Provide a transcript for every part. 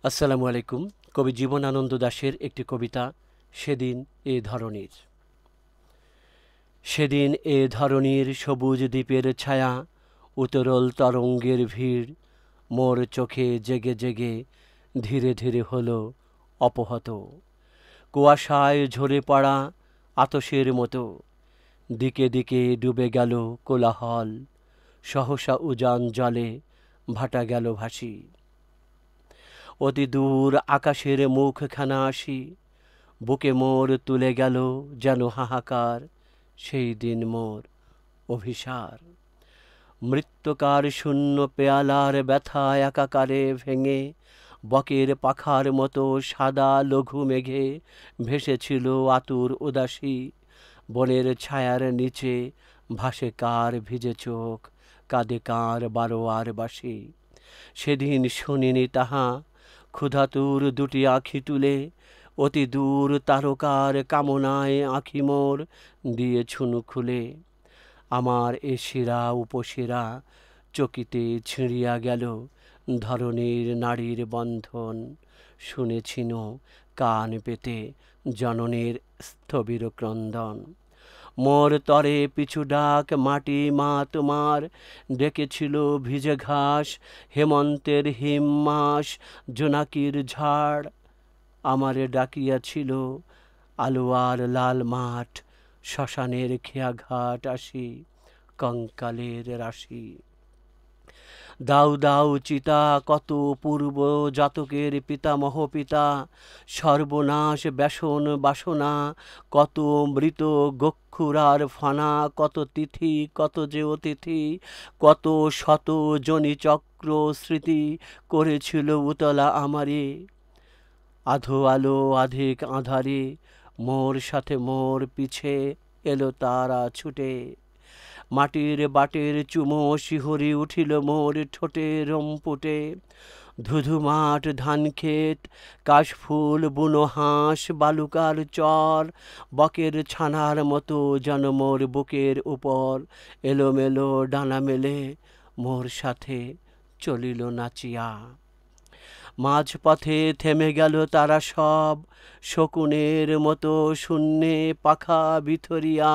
আসসালামু আলাইকুম। কবি জীবনানন্দ দাশের একটি কবিতা, সেদিন এ ধরণীর। সেদিন এ ধরণীর সবুজ দ্বীপের ছায়া, উতরল তরঙ্গের ভিড়, মোর চোখে জেগে জেগে ধীরে ধীরে হলো অপহত। কুয়াশায় ঝরে পড়া আতসের মতো দিকে দিকে ডুবে গেল কোলাহল, সহসা উজান জলে ভাটা গেল ভাসি। অতি দূর আকাশের মুখখানা আসি, বুকে মোর তুলে গেল যেন হাহাকার, সেই দিন মোর অভিসার। মৃত্যুকার শূন্য পেয়ালার ব্যথা একাকারে ভেঙে, বকের পাখার মতো সাদা লঘু মেঘে ভেসেছিল আতুর উদাসী। বনের ছায়ার নিচে ভাসে কার ভিজে চোখ, কাঁদে কার বারোয়ার বাসি। সেদিন শুনিনি তাহা, ক্ষুধাতুর দুটি আখি তুলে, অতি দূর তারকার কামনায় আখি মোর দিয়েছুনু খুলে। আমার এ শিরা উপশিরা চকিতে ছিঁড়িয়া গেল, ধরণীর নারীর বন্ধন শুনেছিনু কান পেতে জননীর স্থবির ক্রন্দন। মোর তরে পিছু ডাক মাটি মা তোমার, ডেকেছিল ভিজে ঘাস, হেমন্তের হিম মাস, জোনাকির ঝাড়। আমারে ডাকিয়াছিল আলোয়ার লাল মাঠ, শ্মশানের খেয়াঘাট আসি, কঙ্কালের রাশি। দাউ দাউ চিতা কত পূর্ব জাতকের পিতামহ পিতা, সর্বনাশ ব্যসন বাসনা কত মৃত গক্ষুরার ফানা। কত তিথি কত যে অতিথি, কত শত জনি চক্র স্মৃতি করেছিল উতলা আমারে। আধো আলো আধিক আঁধারে মোর সাথে মোর পিছে এলো তারা ছুটে। মাটির বাটের চুমো শিহরি উঠিল মোর ঠোঁটে রম্পুটে। ধুধু মাঠ ধান ক্ষেত, কাশফুল বুনো হাঁস, বালুকার চর, বকের ছানার মতো যেন মোর বুকের উপর এলোমেলো ডানা মেলে মোর সাথে চলিল নাচিয়া। মাঝপথে থেমে গেল তারা সব, শকুনের মতো শূন্যে পাখা বিথরিয়া।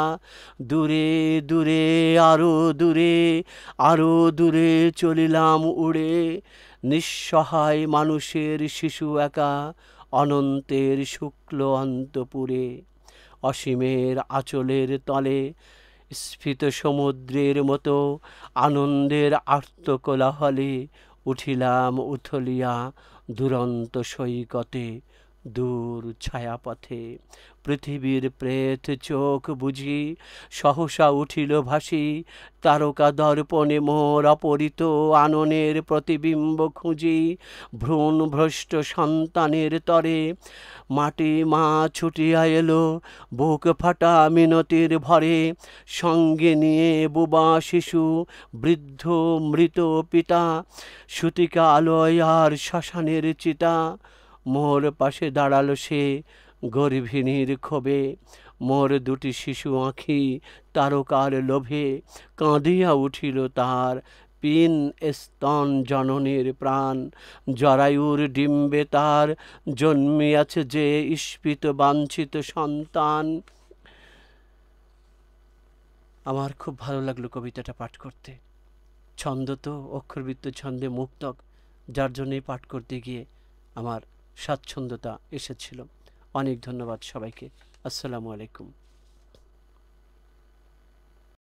দূরে দূরে আরো দূরে, আরো দূরে চলিলাম উড়ে। নিঃসহায় মানুষের শিশু একা অনন্তের শুক্ল অন্তপুরে। অসীমের আঁচলের তলে স্ফীত সমুদ্রের মতো আনন্দের আর্ত কোলাহলে উঠিলাম উথলিয়া দুরন্ত সৈকতে, দূর ছায়াপথে। পৃথিবীর প্রেত চোখ বুঝি সহসা উঠিল ভাসি, তারকা দর্পণে মোর অপরিত আননের প্রতিবিম্ব খুঁজি। ভ্রূণ ভ্রষ্ট সন্তানের তরে মাটি মা ছুটিয়া এলো, বুক ফাটা মিনতির ভরে, সঙ্গে নিয়ে বুবা শিশু, বৃদ্ধ মৃত পিতা। সুতিকা আলোয় আর শ্মশানের চিতা, মোর পাশে দাঁড়ালো সে গর্ভিণীর ক্ষোভে। মোর দুটি শিশু আঁখি তারকার লোভে, কাঁদিয়া উঠিল তার পিন স্তন জননীর প্রাণ। জরায়ুর ডিম্বে তার জন্মিয়াছে যে স্ফীত বাঞ্ছিত সন্তান। আমার খুব ভালো লাগলো কবিতাটা পাঠ করতে। ছন্দ তো অক্ষরবৃত্ত ছন্দে মুক্তক, যার জন্যই পাঠ করতে গিয়ে আমার স্বাচ্ছন্দ্যতা এসেছিল। অনেক ধন্যবাদ সবাইকে। আসসালামু আলাইকুম।